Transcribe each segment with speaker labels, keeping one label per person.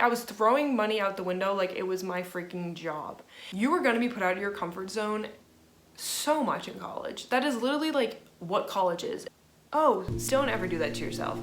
Speaker 1: I was throwing money out the window like it was my freaking job. You are gonna be put out of your comfort zone so much in college. That is literally like what college is. Oh, still don't ever do that to yourself.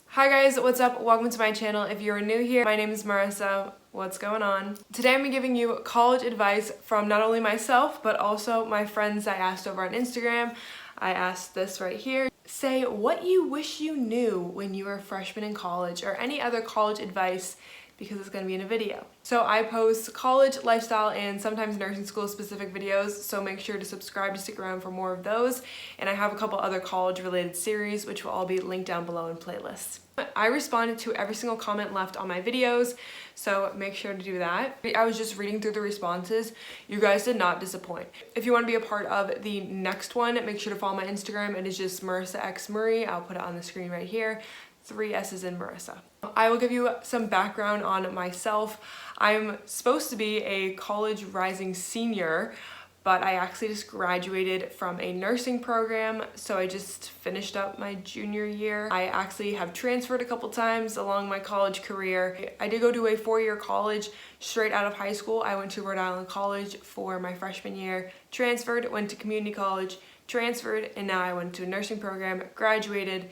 Speaker 1: Hi guys, what's up? Welcome to my channel. If you're new here, my name is Marissa. What's going on? Today I'm giving you college advice from not only myself, but also my friends I asked over on Instagram. I asked this right here. Say what you wish you knew when you were a freshman in college, or any other college advice, because it's going to be in a video. So I post college, lifestyle, and sometimes nursing school specific videos, so make sure to subscribe to stick around for more of those. And I have a couple other college related series which will all be linked down below in playlists. I responded to every single comment left on my videos, so make sure to do that. I was just reading through the responses. You guys did not disappoint. If you want to be a part of the next one, make sure to follow my Instagram. It is just itsmurissa. I'll put it on the screen right here. 3 S's in Marissa. I will give you some background on myself. I'm supposed to be a college rising senior, but I actually just graduated from a nursing program, so I just finished up my junior year. I actually have transferred a couple times along my college career. I did go to a 4-year college straight out of high school. I went to Rhode Island College for my freshman year, transferred, went to community college, transferred, and now I went to a nursing program, graduated.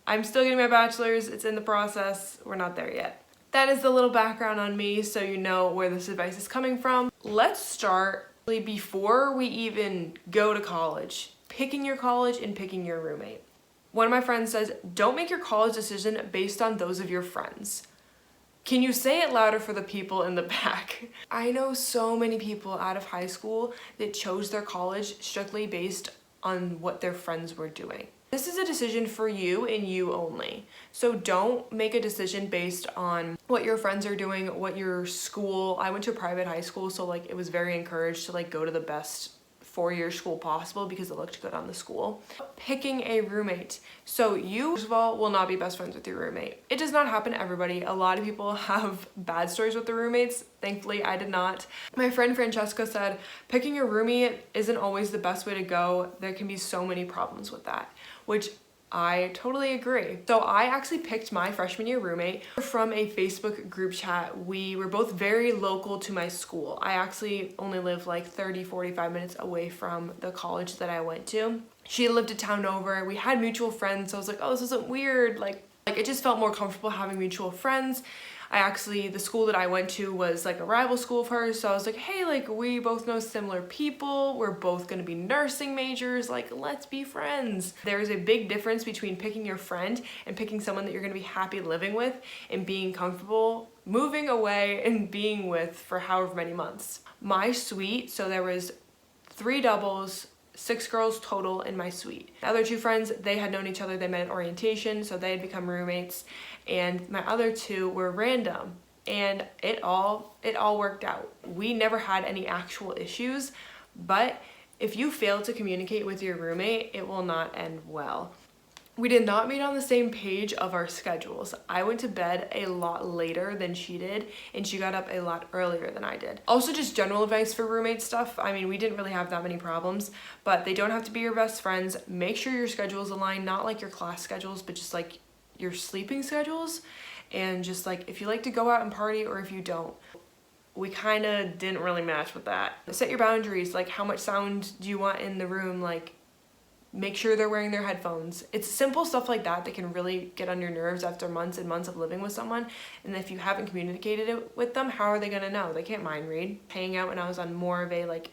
Speaker 1: I'm still getting my bachelor's, it's in the process, we're not there yet. That is the little background on me, so you know where this advice is coming from. Let's start before we even go to college, picking your college and picking your roommate. One of my friends says, don't make your college decision based on those of your friends. Can you say it louder for the people in the back? I know so many people out of high school that chose their college strictly based on what their friends were doing. This is a decision for you and you only. So don't make a decision based on what your friends are doing, what your school. I went to a private high school, so like it was very encouraged to like go to the best 4-year school possible because it looked good on the school. Picking a roommate. So you, first of all, will not be best friends with your roommate. It does not happen to everybody. A lot of people have bad stories with their roommates. Thankfully, I did not. My friend Francesca said, picking a roommate isn't always the best way to go. There can be so many problems with that, which I totally agree. So I actually picked my freshman year roommate from a Facebook group chat. We were both very local to my school. I actually only live like 30-45 minutes away from the college that I went to. She lived a town over. We had mutual friends, so I was like, oh, this isn't weird. Like it just felt more comfortable having mutual friends. The school that I went to was like a rival school of hers, so I was like, hey, like we both know similar people, we're both gonna be nursing majors, like let's be friends. There's a big difference between picking your friend and picking someone that you're gonna be happy living with and being comfortable moving away and being with for however many months. My suite, so there was 3 doubles, 6 girls total in my suite. The other 2 friends, they had known each other, they met at orientation, so they had become roommates, and my other 2 were random, and it all worked out. We never had any actual issues, but if you fail to communicate with your roommate, it will not end well. We did not meet on the same page of our schedules. I went to bed a lot later than she did, and she got up a lot earlier than I did. Also, just general advice for roommate stuff. I mean, we didn't really have that many problems, but they don't have to be your best friends. Make sure your schedules align, not like your class schedules, but just like your sleeping schedules, and just like if you like to go out and party or if you don't. We kind of didn't really match with that. Set your boundaries, like how much sound do you want in the room, like make sure they're wearing their headphones. It's simple stuff like that that can really get on your nerves after months and months of living with someone. And if you haven't communicated it with them, how are they gonna know? They can't mind read. Hanging out when I was on more of a like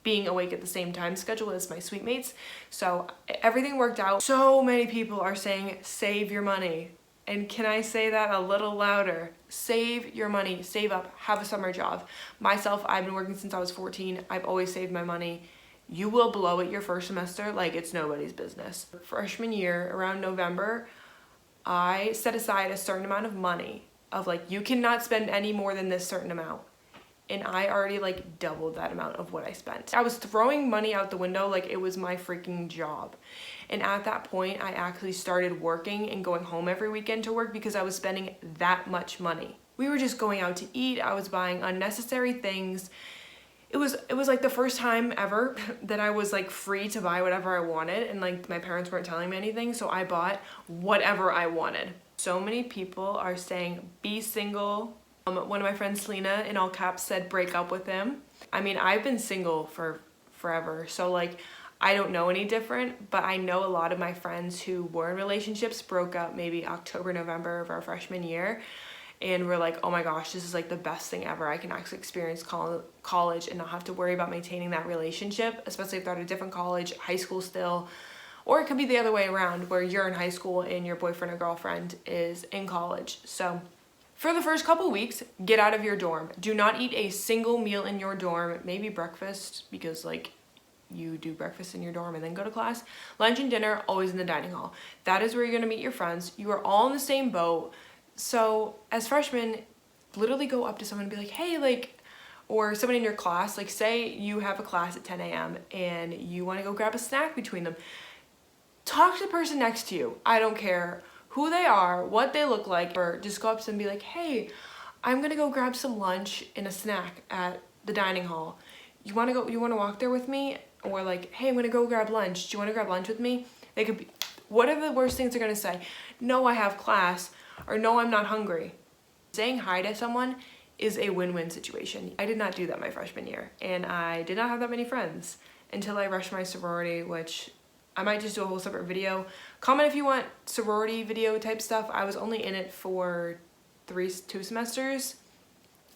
Speaker 1: being awake at the same time schedule as my suite mates. So everything worked out. So many people are saying save your money. And can I say that a little louder? Save your money, save up, have a summer job. Myself, I've been working since I was 14. I've always saved my money. You will blow it your first semester like it's nobody's business. Freshman year, around November, I set aside a certain amount of money of like, you cannot spend any more than this certain amount. And I already like doubled that amount of what I spent. I was throwing money out the window like it was my freaking job. And at that point, I actually started working and going home every weekend to work because I was spending that much money. We were just going out to eat. I was buying unnecessary things. it was like the first time ever that I was like free to buy whatever I wanted, and like my parents weren't telling me anything, so I bought whatever I wanted. So many people are saying be single. One of my friends, Selena, in all caps, said break up with him. I mean, I've been single for forever, so like I don't know any different, but I know a lot of my friends who were in relationships broke up maybe October, November of our freshman year, and we're like, oh my gosh, this is like the best thing ever. I can actually experience college and not have to worry about maintaining that relationship, especially if they're at a different college, high school still. Or it could be the other way around, where you're in high school and your boyfriend or girlfriend is in college. So for the first couple weeks, get out of your dorm. Do not eat a single meal in your dorm, maybe breakfast, because like you do breakfast in your dorm and then go to class. Lunch and dinner, always in the dining hall. That is where you're gonna meet your friends. You are all in the same boat. So as freshmen, literally go up to someone and be like, hey, like, or someone in your class, like say you have a class at 10 a.m. and you wanna go grab a snack between them. Talk to the person next to you. I don't care who they are, what they look like, or just go up to them and be like, hey, I'm gonna go grab some lunch and a snack at the dining hall. You wanna walk there with me? Or like, hey, I'm gonna go grab lunch. Do you wanna grab lunch with me? They could be, what are the worst things they're gonna say? No, I have class, or no, I'm not hungry. Saying hi to someone is a win-win situation. I did not do that my freshman year, and I did not have that many friends until I rushed my sorority, which I might just do a whole separate video. Comment if you want sorority video type stuff. I was only in it for 2 semesters,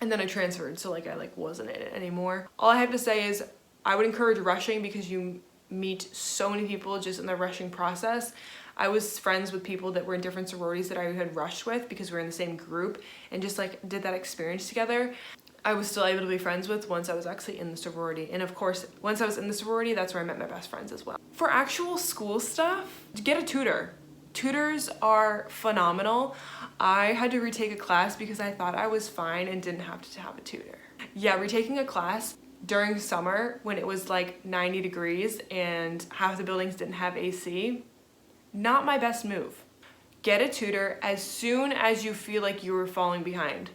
Speaker 1: and then I transferred, so like I wasn't in it anymore. All I have to say is I would encourage rushing, because you meet so many people just in the rushing process. I was friends with people that were in different sororities that I had rushed with because we were in the same group and just like did that experience together. I was still able to be friends with once I was actually in the sorority. And of course, once I was in the sorority, that's where I met my best friends as well. For actual school stuff, get a tutor. Tutors are phenomenal. I had to retake a class because I thought I was fine and didn't have to have a tutor. Yeah, retaking a class during summer when it was like 90 degrees and half the buildings didn't have AC, not my best move. Get a tutor as soon as you feel like you are falling behind.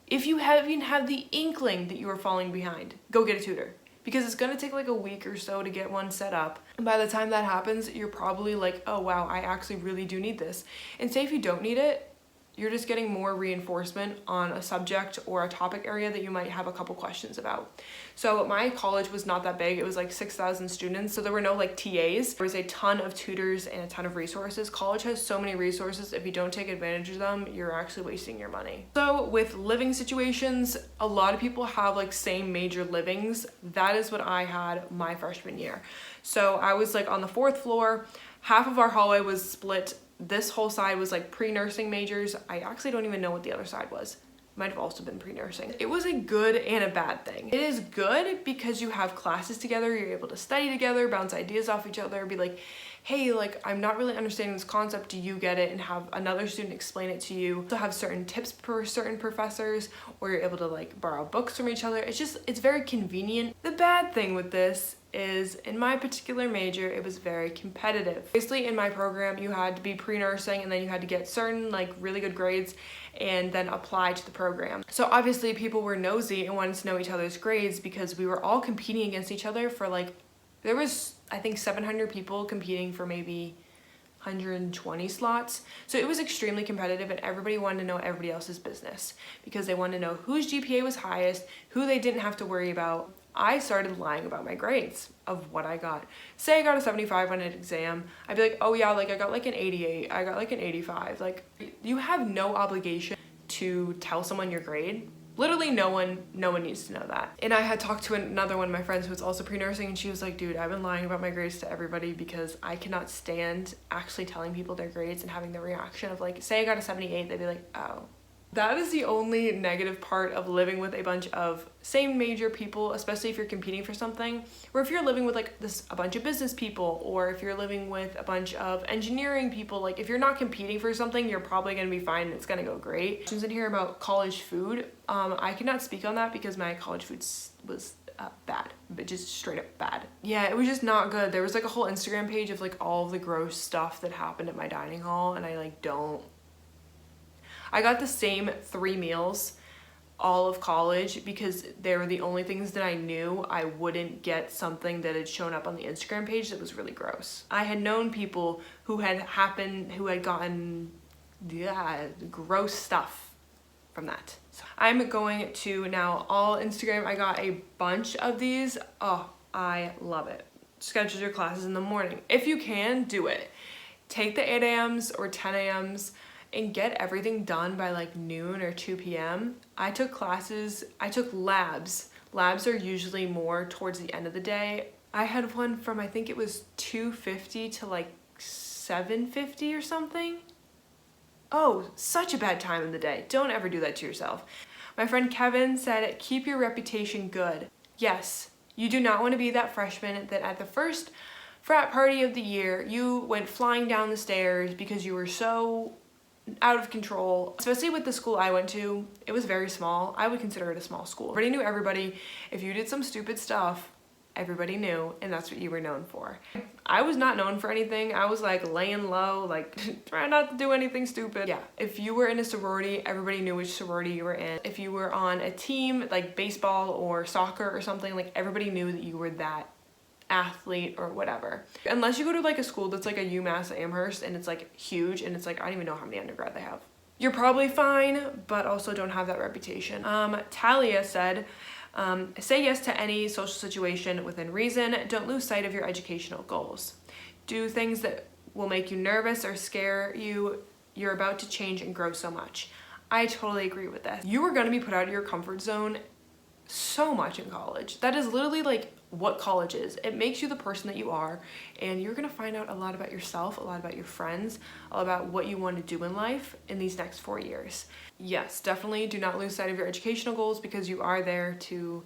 Speaker 1: If you even have the inkling that you are falling behind, go get a tutor, because it's gonna take like a week or so to get one set up. And by the time that happens, you're probably like, oh wow, I actually really do need this. And say if you don't need it, you're just getting more reinforcement on a subject or a topic area that you might have a couple questions about. So my college was not that big. It was like 6,000 students, so there were no like TAs. There was a ton of tutors and a ton of resources. College has so many resources. If you don't take advantage of them, you're actually wasting your money. So with living situations, a lot of people have like same major livings. That is what I had my freshman year. So I was like on the 4th floor. Half of our hallway was split. This whole side was like pre-nursing majors. I actually don't even know what the other side was. Might have also been pre-nursing. It was a good and a bad thing. It is good because you have classes together, you're able to study together, bounce ideas off each other, be like, hey, like I'm not really understanding this concept, do you get it? And have another student explain it to you. So have certain tips per certain professors, or you're able to like borrow books from each other. It's very convenient. The bad thing with this is in my particular major, it was very competitive. Basically in my program, you had to be pre-nursing and then you had to get certain like really good grades and then apply to the program. So obviously people were nosy and wanted to know each other's grades because we were all competing against each other for like, there was I think 700 people competing for maybe 120 slots. So it was extremely competitive and everybody wanted to know everybody else's business because they wanted to know whose GPA was highest, who they didn't have to worry about. I started lying about my grades of what I got. Say I got a 75 on an exam, I'd be like, oh yeah, like I got like an 88, I got like an 85. Like you have no obligation to tell someone your grade. Literally no one needs to know that. And I had talked to another one of my friends who was also pre-nursing and she was like, dude, I've been lying about my grades to everybody because I cannot stand actually telling people their grades and having the reaction of like, say I got a 78, they'd be like, oh. That is the only negative part of living with a bunch of same major people, especially if you're competing for something, or if you're living with like a bunch of business people, or if you're living with a bunch of engineering people. Like if you're not competing for something, you're probably gonna be fine and it's gonna go great. Questions in here about college food. I cannot speak on that because my college food was bad, but just straight up bad. Yeah, it was just not good. There was like a whole Instagram page of like all of the gross stuff that happened at my dining hall, and I got the same 3 meals all of college because they were the only things that I knew I wouldn't get something that had shown up on the Instagram page that was really gross. I had known people who had gotten gross stuff from that. So I'm going to now all Instagram. I got a bunch of these. Oh, I love it. Schedule your classes in the morning. If you can, do it. Take the 8 a.m.s or 10 a.m.s and get everything done by like noon or 2 p.m. I took labs. Labs are usually more towards the end of the day. I had one from, I think it was 2:50 to like 7:50 or something. Oh, such a bad time in the day. Don't ever do that to yourself. My friend Kevin said, keep your reputation good. Yes, you do not want to be that freshman that at the first frat party of the year, you went flying down the stairs because you were so out of control. Especially with the school I went to, it was very small. I would consider it a small school. Everybody knew everybody. If you did some stupid stuff, everybody knew, and that's what you were known for. I was not known for anything. I was like laying low, like trying not to do anything stupid. Yeah, if you were in a sorority, everybody knew which sorority you were in. If you were on a team like baseball or soccer or something, like everybody knew that you were that athlete or whatever. Unless you go to like a school that's like a UMass Amherst and it's like huge and it's like I don't even know how many undergrad they have. You're probably fine, but also don't have that reputation. Talia said, say yes to any social situation within reason. Don't lose sight of your educational goals. Do things that will make you nervous or scare you. You're about to change and grow so much. I totally agree with this. You are going to be put out of your comfort zone so much in college. That is literally like what college is. It makes you the person that you are, and you're gonna find out a lot about yourself, a lot about your friends, all about what you want to do in life in these next 4 years. Yes, definitely do not lose sight of your educational goals because you are there to,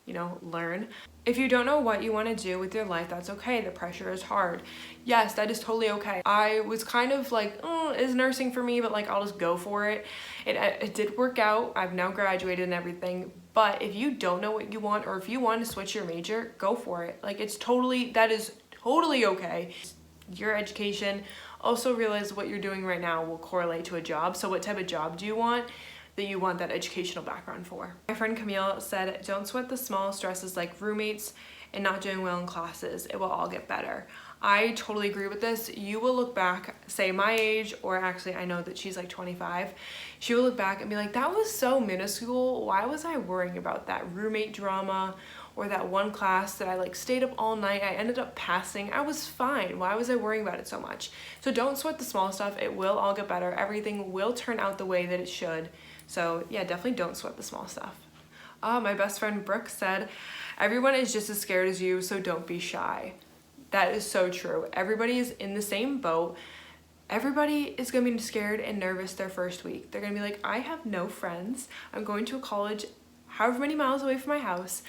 Speaker 1: you know, learn. If you don't know what you want to do with your life, that's okay. The pressure is hard. Yes, that is totally okay. I was kind of like, oh, is nursing for me? But like, I'll just go for it. It did work out. I've now graduated and everything. But if you don't know what you want, or if you want to switch your major, go for it. Like that is totally okay. Your education. Also realize what you're doing right now will correlate to a job. So what type of job do you want that you want that educational background for? My friend Camille said, don't sweat the small stresses like roommates and not doing well in classes. It will all get better. I totally agree with this. You will look back, say my age, or actually I know that she's like 25. She will look back and be like, that was so minuscule. Why was I worrying about that roommate drama or that one class that I like stayed up all night? I ended up passing. I was fine. Why was I worrying about it so much? So don't sweat the small stuff. It will all get better. Everything will turn out the way that it should. So yeah, definitely don't sweat the small stuff. My best friend Brooke said, everyone is just as scared as you, so don't be shy. That is so true. Everybody is in the same boat. Everybody is gonna be scared and nervous their first week. They're gonna be like, I have no friends. I'm going to a college however many miles away from my house.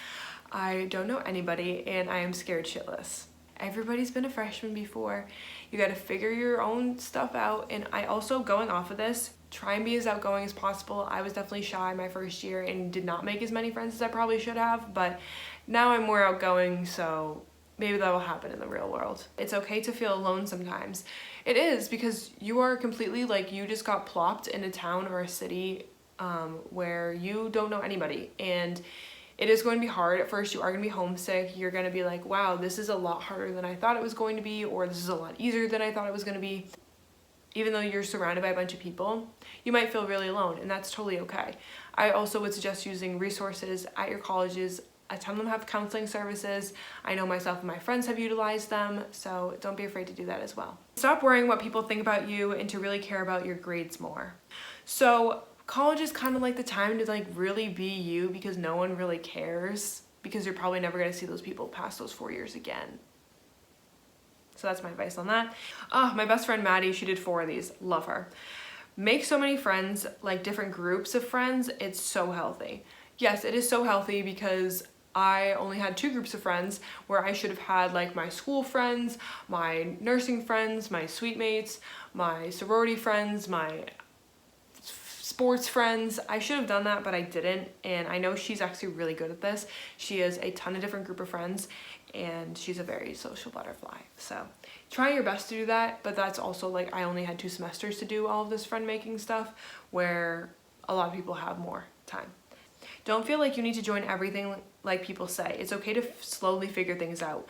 Speaker 1: I don't know anybody and I am scared shitless. Everybody's been a freshman before. You gotta figure your own stuff out. And I also, going off of this, try and be as outgoing as possible. I was definitely shy my first year and did not make as many friends as I probably should have, but now I'm more outgoing, so maybe that will happen in the real world. It's okay to feel alone sometimes. It is, because you are completely like, you just got plopped in a town or a city where you don't know anybody, and it is going to be hard. At first you are going to be homesick. You're going to be like, wow, this is a lot harder than I thought it was going to be, or this is a lot easier than I thought it was going to be. Even though you're surrounded by a bunch of people, you might feel really alone, and that's totally okay. I also would suggest using resources at your colleges. A ton of them have counseling services. I know myself and my friends have utilized them, so don't be afraid to do that as well. Stop worrying what people think about you and to really care about your grades more. So college is kind of like the time to like really be you, because no one really cares, because you're probably never gonna see those people past those 4 years again. So that's my advice on that. My best friend Maddie, she did 4 of these. Love her. Make so many friends, like different groups of friends. It's so healthy. Yes, it is so healthy, because I only had 2 groups of friends where I should have had like my school friends, my nursing friends, my suite mates, my sorority friends, my sports friends. I should have done that, but I didn't, and I know she's actually really good at this. She has a ton of different group of friends, and she's a very social butterfly. So try your best to do that, but that's also like, I only had 2 semesters to do all of this friend making stuff, where a lot of people have more time. Don't feel like you need to join everything like people say. It's okay to slowly figure things out.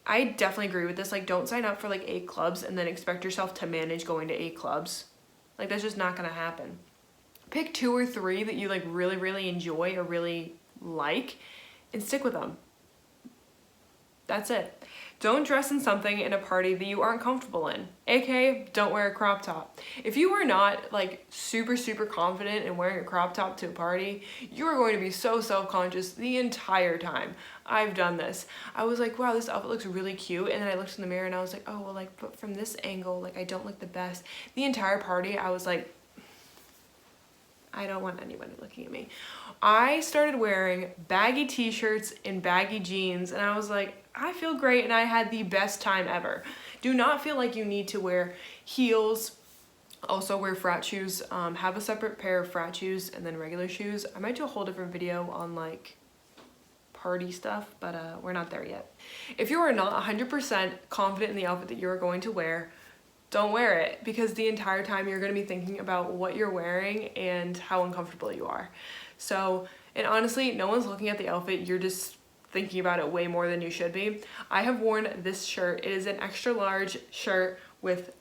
Speaker 1: I definitely agree with this. Like, don't sign up for like 8 clubs and then expect yourself to manage going to 8 clubs. Like, that's just not gonna happen. Pick 2 or 3 that you like really enjoy or really like and stick with them. That's it. Don't dress in something in a party that you aren't comfortable in. AKA, don't wear a crop top. If you are not like super confident in wearing a crop top to a party, you are going to be so self-conscious the entire time. I've done this. I was like, wow, this outfit looks really cute. And then I looked in the mirror and I was like, oh, well, like, but from this angle, like, I don't look the best. The entire party, I was like, I don't want anybody looking at me. I started wearing baggy t-shirts and baggy jeans and I was like, I feel great and I had the best time ever. Do not feel like you need to wear heels. Also wear frat shoes. Have a separate pair of frat shoes and then regular shoes. I might do a whole different video on like party stuff, but we're not there yet. If you are not 100% confident in the outfit that you're going to wear, don't wear it, because the entire time you're going to be thinking about what you're wearing and how uncomfortable you are. So, and honestly, no one's looking at the outfit, you're just thinking about it way more than you should be. I have worn this shirt. It is an extra large shirt with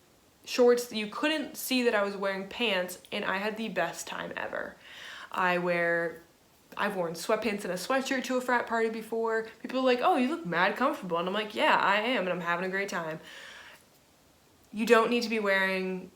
Speaker 1: shorts. You couldn't see that I was wearing pants, and I had the best time ever. I've worn sweatpants and a sweatshirt to a frat party before. People are like, oh, you look mad comfortable. And I'm like, yeah, I am, and I'm having a great time. You don't need to be wearing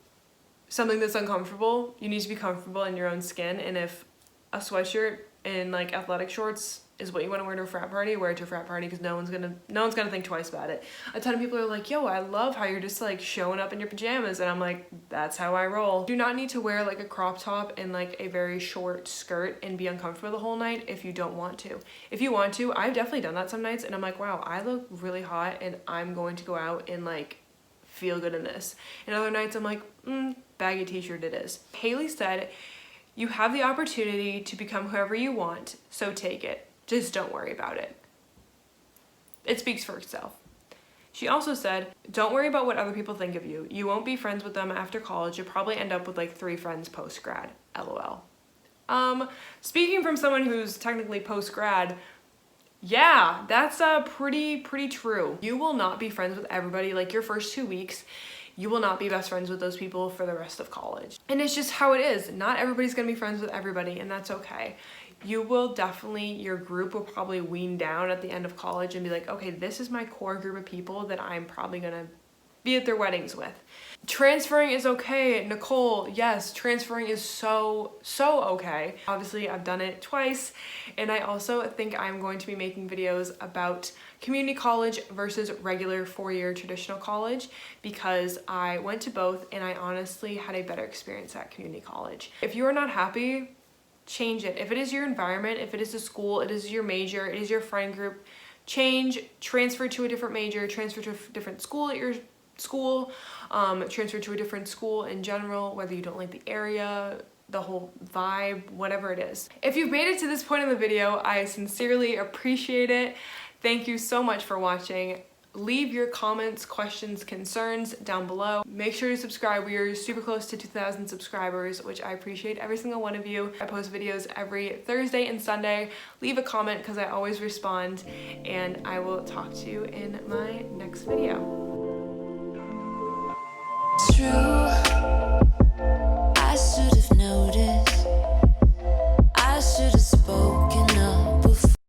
Speaker 1: something that's uncomfortable. You need to be comfortable in your own skin. And if a sweatshirt and like athletic shorts is what you want to wear to a frat party, wear it to a frat party, because no one's gonna think twice about it. A ton of people are like, yo, I love how you're just like showing up in your pajamas, and I'm like, that's how I roll. Do not need to wear like a crop top and like a very short skirt and be uncomfortable the whole night if you don't want to. If you want to, I've definitely done that some nights and I'm like, wow, I look really hot and I'm going to go out and like feel good in this. And other nights I'm like, baggy t-shirt it is. Haley said, you have the opportunity to become whoever you want, so take it. Just don't worry about it. It speaks for itself. She also said, don't worry about what other people think of you. You won't be friends with them after college. You'll probably end up with like 3 friends post-grad. LOL. Speaking from someone who's technically post-grad, yeah, that's pretty true. You will not be friends with everybody. Like your first 2 weeks, you will not be best friends with those people for the rest of college. And it's just how it is. Not everybody's gonna be friends with everybody, and that's okay. You will definitely, your group will probably wean down at the end of college and be like, okay, this is my core group of people that I'm probably gonna be at their weddings with. Transferring is okay. Nicole, yes, transferring is so okay. Obviously, I've done it twice, and I also think I'm going to be making videos about community college versus regular 4-year traditional college, because I went to both and I honestly had a better experience at community college. If you are not happy, change it. If it is your environment, if it is a school, it is your major, it is your friend group, change, transfer to a different major, transfer to a different school at your school, transfer to a different school in general, whether you don't like the area, the whole vibe, whatever it is. If you've made it to this point in the video, I sincerely appreciate it. Thank you so much for watching. Leave your comments, questions, concerns down below. Make sure to subscribe. We are super close to 2,000 subscribers, which I appreciate every single one of you. I post videos every Thursday and Sunday. Leave a comment because I always respond, and I will talk to you in my next video.
Speaker 2: True.